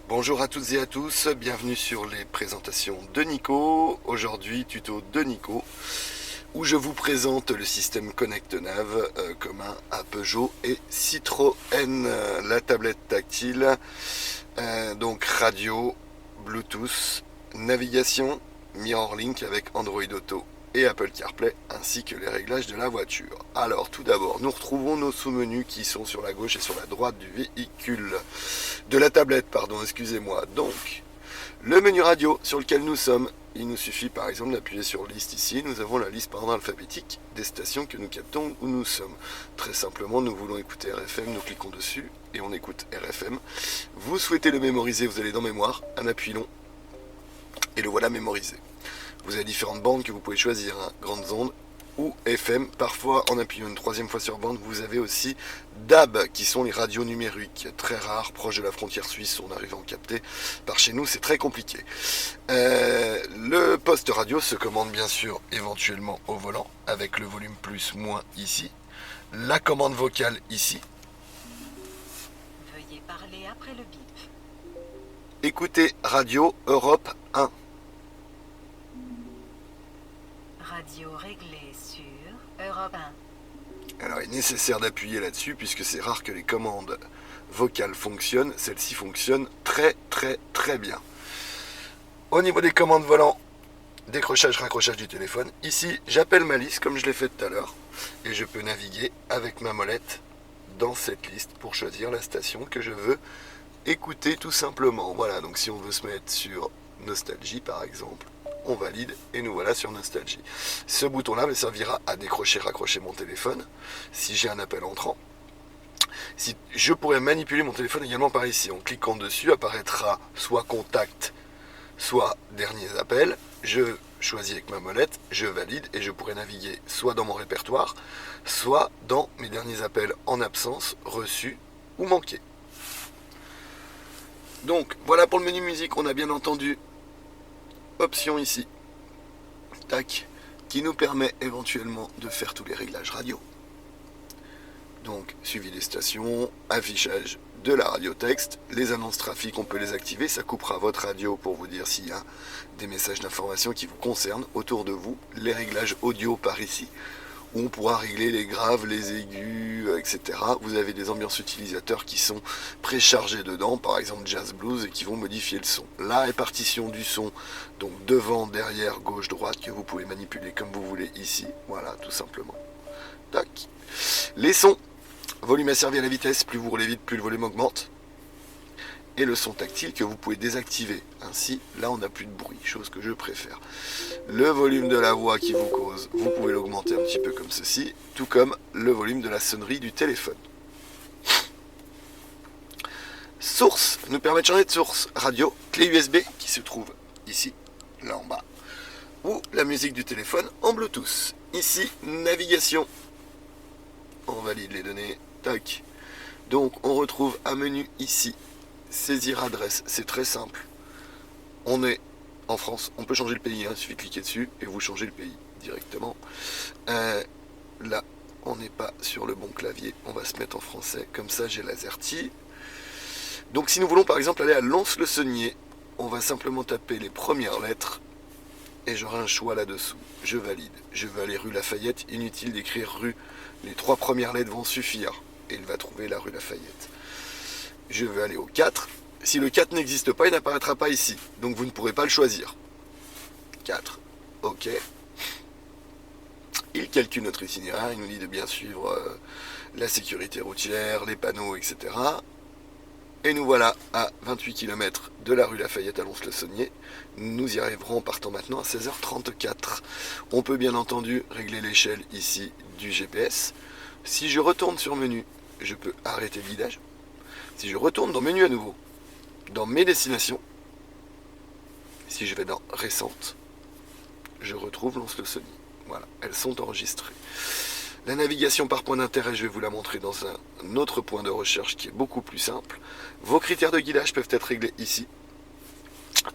Bonjour à toutes et à tous, bienvenue sur les présentations de Nico. Aujourd'hui, tuto de Nico, où je vous présente le système Connect-Nav commun à Peugeot et Citroën. La tablette tactile, donc radio, Bluetooth, navigation, MirrorLink avec Android Auto et Apple CarPlay, ainsi que les réglages de la voiture. Alors tout d'abord, nous retrouvons nos sous-menus qui sont sur la gauche et sur la droite du véhicule. De la tablette, pardon, excusez-moi. Donc, le menu radio sur lequel nous sommes, il nous suffit par exemple d'appuyer sur liste ici. Nous avons la liste par ordre alphabétique des stations que nous captons où nous sommes. Très simplement, nous voulons écouter RFM, nous cliquons dessus et on écoute RFM. Vous souhaitez le mémoriser, vous allez dans mémoire, un appui long et le voilà mémorisé. Vous avez différentes bandes que vous pouvez choisir, hein, grandes ondes ou FM. Parfois, en appuyant une troisième fois sur bande, vous avez aussi DAB, qui sont les radios numériques, très rares, proches de la frontière suisse, on arrive à en capter. Par chez nous, c'est très compliqué. Le poste radio se commande bien sûr éventuellement au volant, avec le volume plus, moins ici. La commande vocale ici. Veuillez parler après le bip. Écoutez Radio Europe 1. Radio réglée sur Europe 1. Alors il est nécessaire d'appuyer là-dessus puisque c'est rare que les commandes vocales fonctionnent. Celle-ci fonctionne très bien. Au niveau des commandes volant, décrochage, raccrochage du téléphone. Ici, j'appelle ma liste comme je l'ai fait tout à l'heure. Et je peux naviguer avec ma molette dans cette liste pour choisir la station que je veux écouter tout simplement. Voilà, donc si on veut se mettre sur Nostalgie par exemple, on valide et nous voilà sur Nostalgie. Ce bouton-là me servira à décrocher, raccrocher mon téléphone si j'ai un appel entrant. Si je pourrais manipuler mon téléphone également par ici. En cliquant dessus, apparaîtra soit contact, soit derniers appels. Je choisis avec ma molette, je valide et je pourrais naviguer soit dans mon répertoire, soit dans mes derniers appels en absence, reçus ou manqués. Donc voilà pour le menu musique, on a bien entendu option ici, tac, qui nous permet éventuellement de faire tous les réglages radio. Donc suivi des stations, affichage de la radio texte, les annonces trafic on peut les activer, ça coupera votre radio pour vous dire s'il y a des messages d'information qui vous concernent autour de vous, les réglages audio par ici, où on pourra régler les graves, les aigus, etc. Vous avez des ambiances utilisateurs qui sont préchargées dedans, par exemple jazz blues, et qui vont modifier le son. La répartition du son, donc devant, derrière, gauche, droite, que vous pouvez manipuler comme vous voulez ici, voilà, tout simplement. Tac. Les sons, volume asservi à la vitesse, plus vous roulez vite, plus le volume augmente. Et le son tactile que vous pouvez désactiver. Ainsi, là on n'a plus de bruit, chose que je préfère. Le volume de la voix qui vous cause, vous pouvez l'augmenter un petit peu comme ceci, tout comme le volume de la sonnerie du téléphone. Source nous permet de changer de source. Radio, clé USB qui se trouve ici, là en bas. Ou la musique du téléphone en Bluetooth. Ici, navigation. On valide les données, tac. Donc on retrouve un menu ici. Saisir adresse, c'est très simple. On est en France, on peut changer le pays, hein, il suffit de cliquer dessus et vous changez le pays directement. Là, on n'est pas sur le bon clavier, on va se mettre en français, comme ça j'ai l'AZERTY. Donc si nous voulons par exemple aller à Lons-le-Saunier, on va simplement taper les premières lettres et j'aurai un choix là-dessous. Je valide. Je veux aller rue Lafayette, inutile d'écrire rue. Les 3 premières lettres vont suffire et il va trouver la rue Lafayette. Je veux aller au 4. Si le 4 n'existe pas, il n'apparaîtra pas ici. Donc vous ne pourrez pas le choisir. 4. OK. Il calcule notre itinéraire. Il nous dit de bien suivre la sécurité routière, les panneaux, etc. Et nous voilà à 28 km de la rue Lafayette à Lons-le-Saunier. Nous y arriverons en partant maintenant à 16h34. On peut bien entendu régler l'échelle ici du GPS. Si je retourne sur menu, je peux arrêter le guidage. Si je retourne dans menu à nouveau, dans mes destinations, si je vais dans récentes, je retrouve Lons-le-Saunier. Voilà, elles sont enregistrées. La navigation par point d'intérêt, je vais vous la montrer dans un autre point de recherche qui est beaucoup plus simple. Vos critères de guidage peuvent être réglés ici.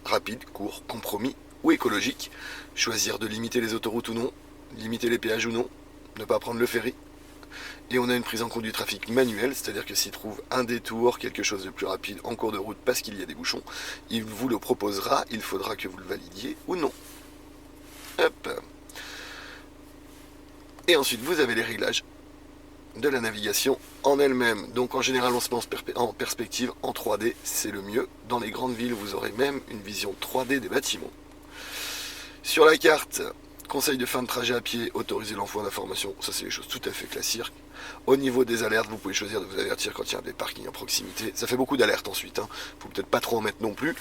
Rapide, court, compromis ou écologique. Choisir de limiter les autoroutes ou non, limiter les péages ou non, ne pas prendre le ferry. Et on a une prise en compte du trafic manuel, c'est-à-dire que s'il trouve un détour, quelque chose de plus rapide en cours de route parce qu'il y a des bouchons, il vous le proposera, il faudra que vous le validiez ou non. Hop. Et ensuite, vous avez les réglages de la navigation en elle-même. Donc en général, on se met en perspective en 3D, c'est le mieux. Dans les grandes villes, vous aurez même une vision 3D des bâtiments. Sur la carte, conseil de fin de trajet à pied, autoriser l'envoi d'informations, ça c'est des choses tout à fait classiques. Au niveau des alertes, vous pouvez choisir de vous avertir quand il y a des parkings à proximité. Ça fait beaucoup d'alertes ensuite, faut peut-être pas trop en mettre non plus.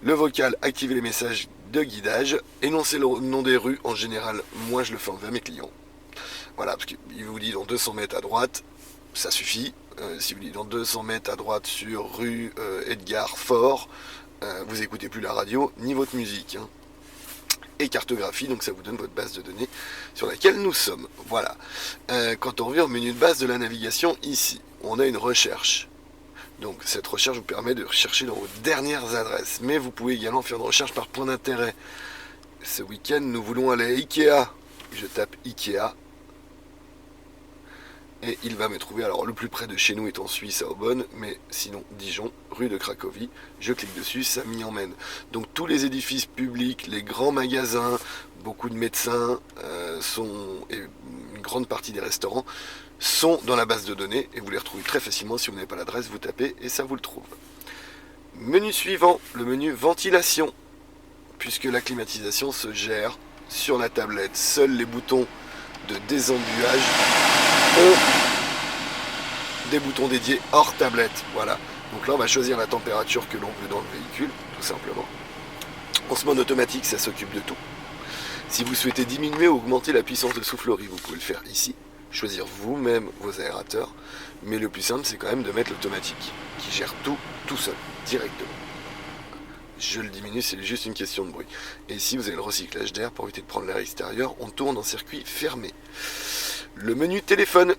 Le vocal, activer les messages de guidage. Énoncer le nom des rues, en général, moi je le fais enlever à mes clients. Voilà, parce qu'il vous dit dans 200 mètres à droite, ça suffit. Si vous dit dans 200 mètres à droite sur rue Edgar Faure, vous écoutez plus la radio ni votre musique. Et cartographie, donc ça vous donne votre base de données sur laquelle nous sommes. Voilà. Quand on revient au menu de base de la navigation, ici, on a une recherche. Donc cette recherche vous permet de rechercher dans vos dernières adresses. Mais vous pouvez également faire une recherche par point d'intérêt. Ce week-end, nous voulons aller à Ikea. Je tape Ikea. Et il va me trouver, alors le plus près de chez nous est en Suisse à Aubonne, mais sinon Dijon, rue de Cracovie, je clique dessus, ça m'y emmène. Donc tous les édifices publics, les grands magasins, beaucoup de médecins, et une grande partie des restaurants sont dans la base de données, et vous les retrouvez très facilement. Si vous n'avez pas l'adresse, vous tapez et ça vous le trouve. Menu suivant, le menu ventilation, puisque la climatisation se gère sur la tablette. Seuls les boutons de désembuage des boutons dédiés hors tablette. Voilà. Donc là, on va choisir la température que l'on veut dans le véhicule, tout simplement. En ce mode automatique, ça s'occupe de tout. Si vous souhaitez diminuer ou augmenter la puissance de soufflerie, vous pouvez le faire ici. Choisir vous-même vos aérateurs. Mais le plus simple, c'est quand même de mettre l'automatique, qui gère tout seul, directement. Je le diminue, c'est juste une question de bruit. Et ici, vous avez le recyclage d'air pour éviter de prendre l'air extérieur. On tourne en circuit fermé. Le menu téléphone.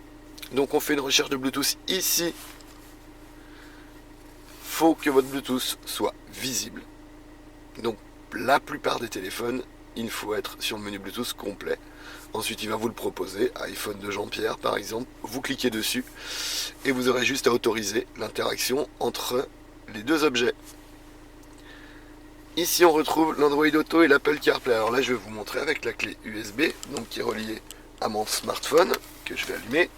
Donc on fait une recherche de Bluetooth ici. Faut que votre Bluetooth soit visible. Donc la plupart des téléphones, il faut être sur le menu Bluetooth complet. Ensuite, il va vous le proposer. iPhone de Jean-Pierre, par exemple. Vous cliquez dessus et vous aurez juste à autoriser l'interaction entre les deux objets. Ici, on retrouve l'Android Auto et l'Apple CarPlay. Alors là, je vais vous montrer avec la clé USB, donc qui est reliée à mon smartphone, que je vais allumer.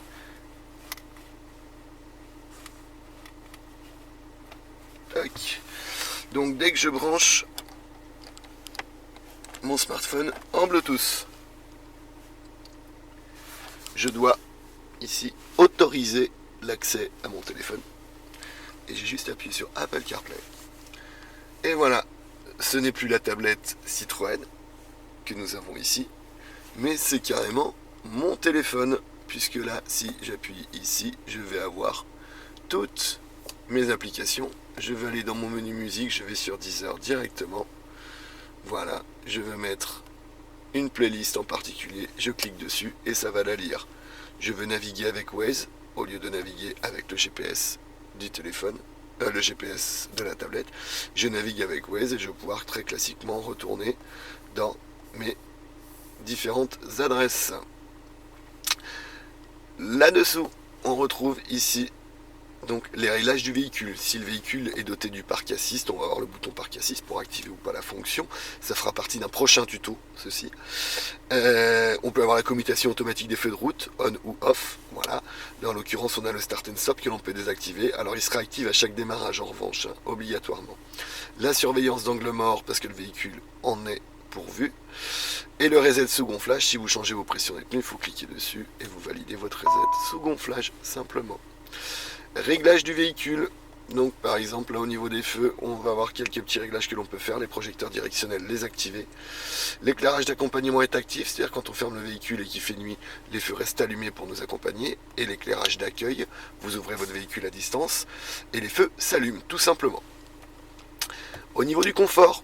Tac. Donc dès que je branche mon smartphone en Bluetooth, je dois ici autoriser l'accès à mon téléphone. Et j'ai juste appuyé sur Apple CarPlay. Et voilà, ce n'est plus la tablette Citroën que nous avons ici, mais c'est carrément mon téléphone, puisque là, si j'appuie ici, je vais avoir toutes mes applications. Je vais aller dans mon menu musique, je vais sur Deezer directement. Voilà, je vais mettre une playlist en particulier, je clique dessus et ça va la lire. Je veux naviguer avec Waze au lieu de naviguer avec le GPS du téléphone, le GPS de la tablette. Je navigue avec Waze et je vais pouvoir très classiquement retourner dans mes différentes adresses. Là-dessous, on retrouve ici donc les réglages du véhicule. Si le véhicule est doté du parc assist, on va avoir le bouton parc assist pour activer ou pas la fonction. Ça fera partie d'un prochain tuto, ceci. On peut avoir la commutation automatique des feux de route, on ou off. Voilà. Là, en l'occurrence, on a le start and stop que l'on peut désactiver. Alors, il sera actif à chaque démarrage, en revanche, obligatoirement. La surveillance d'angle mort, parce que le véhicule en est pourvu. Et le reset sous gonflage, si vous changez vos pressions des pneus, il faut cliquer dessus et vous validez votre reset sous gonflage simplement. Réglage du véhicule, donc par exemple là au niveau des feux, on va avoir quelques petits réglages que l'on peut faire, les projecteurs directionnels, les activer. L'éclairage d'accompagnement est actif, c'est-à-dire quand on ferme le véhicule et qu'il fait nuit, les feux restent allumés pour nous accompagner. Et l'éclairage d'accueil, vous ouvrez votre véhicule à distance et les feux s'allument tout simplement. Au niveau du confort,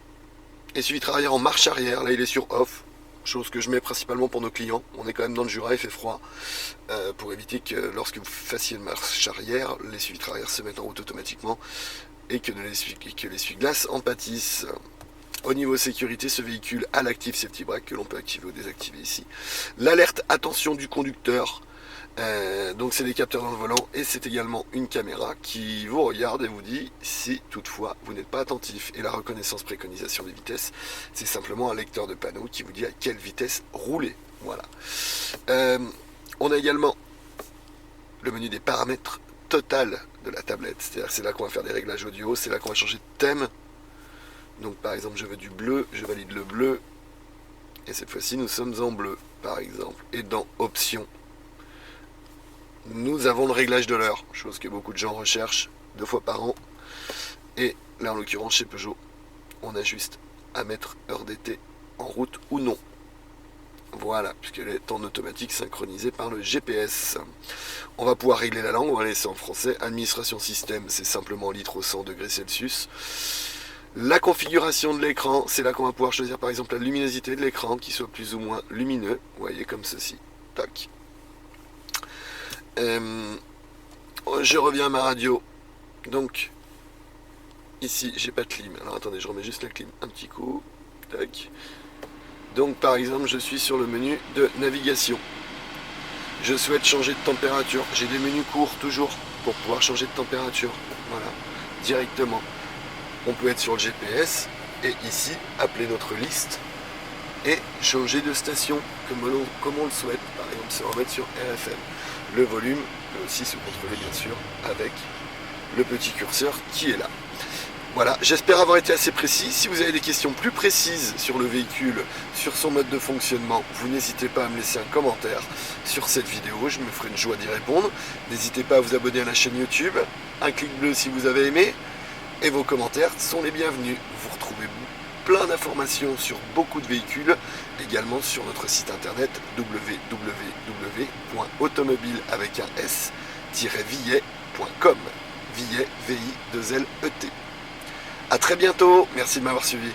essuie-vitre arrière en marche arrière, là il est sur off, chose que je mets principalement pour nos clients. On est quand même dans le Jura, il fait froid, pour éviter que lorsque vous fassiez une marche arrière, l'essuie-vitre arrière se mette en route automatiquement et que l'essuie-glace en pâtisse. Au niveau sécurité, ce véhicule a l'active safety brake que l'on peut activer ou désactiver ici. L'alerte attention du conducteur, Donc c'est des capteurs dans le volant et c'est également une caméra qui vous regarde et vous dit si toutefois vous n'êtes pas attentif. Et la reconnaissance préconisation des vitesses, c'est simplement un lecteur de panneau qui vous dit à quelle vitesse rouler. Voilà. On a également le menu des paramètres total de la tablette. C'est-à-dire c'est là qu'on va faire des réglages audio, c'est là qu'on va changer de thème. Donc par exemple je veux du bleu, je valide le bleu. Et cette fois-ci nous sommes en bleu par exemple. Et dans options, nous avons le réglage de l'heure, chose que beaucoup de gens recherchent 2 fois par an. Et là en l'occurrence chez Peugeot, on a juste à mettre heure d'été en route ou non. Voilà, puisqu'elle est en automatique synchronisée par le GPS. On va pouvoir régler la langue, on va laisser en français. Administration système, c'est simplement litre au 100 degrés Celsius. La configuration de l'écran, c'est là qu'on va pouvoir choisir par exemple la luminosité de l'écran, qui soit plus ou moins lumineux. Vous voyez comme ceci. Tac. Je reviens à ma radio. Donc, ici, j'ai pas de clim. Alors attendez, je remets juste la clim un petit coup. Tac. Donc par exemple, je suis sur le menu de navigation. Je souhaite changer de température. J'ai des menus courts toujours pour pouvoir changer de température. Voilà, directement. On peut être sur le GPS et ici, appeler notre liste et changer de station comme on le souhaite. Par exemple, se remettre sur RFM. Le volume peut aussi se contrôler bien sûr avec le petit curseur qui est là. Voilà, j'espère avoir été assez précis. Si vous avez des questions plus précises sur le véhicule, sur son mode de fonctionnement, vous n'hésitez pas à me laisser un commentaire sur cette vidéo, je me ferai une joie d'y répondre. N'hésitez pas à vous abonner à la chaîne YouTube, un clic bleu si vous avez aimé, et vos commentaires sont les bienvenus. Vous retrouvez plein d'informations sur beaucoup de véhicules, également sur notre site internet www.automobile avec un s-villet.com. Villet, V-I-2-L-E-T. A très bientôt, merci de m'avoir suivi.